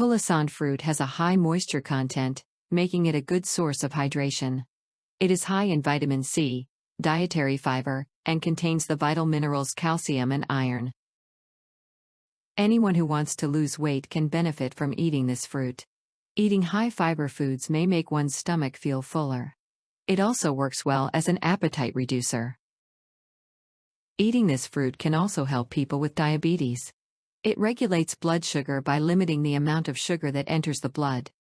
Pulasan fruit has a high moisture content, making it a good source of hydration. It is high in vitamin C, dietary fiber, and contains the vital minerals calcium and iron. Anyone who wants to lose weight can benefit from eating this fruit. Eating high-fiber foods may make one's stomach feel fuller. It also works well as an appetite reducer. Eating this fruit can also help people with diabetes. It regulates blood sugar by limiting the amount of sugar that enters the blood.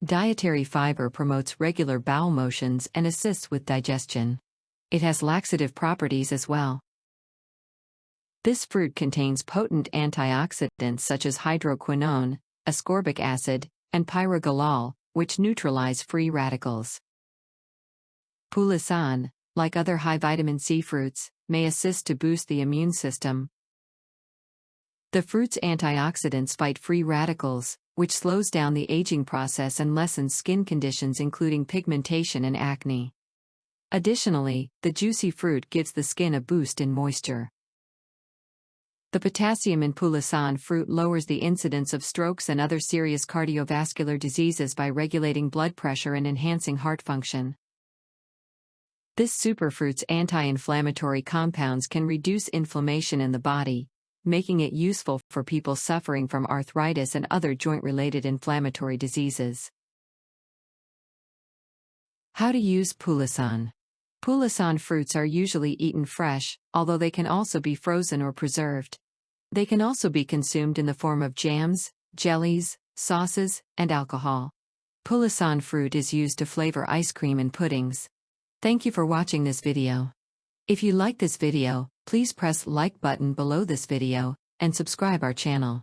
Dietary fiber promotes regular bowel motions and assists with digestion. It has laxative properties as well. This fruit contains potent antioxidants such as hydroquinone, ascorbic acid, and pyrogalol, which neutralize free radicals. Pulasan, like other high vitamin C fruits, may assist to boost the immune system. The fruit's antioxidants fight free radicals, which slows down the aging process and lessens skin conditions including pigmentation and acne. Additionally, the juicy fruit gives the skin a boost in moisture. The potassium in Pulasan fruit lowers the incidence of strokes and other serious cardiovascular diseases by regulating blood pressure and enhancing heart function. This superfruit's anti-inflammatory compounds can reduce inflammation in the body, making it useful for people suffering from arthritis and other joint-related inflammatory diseases. How to use Pulasan. Pulasan fruits are usually eaten fresh, although they can also be frozen or preserved. They can also be consumed in the form of jams, jellies, sauces, and alcohol. Pulasan fruit is used to flavor ice cream and puddings. Thank you for watching this video. If you like this video, please press like button below this video, and subscribe our channel.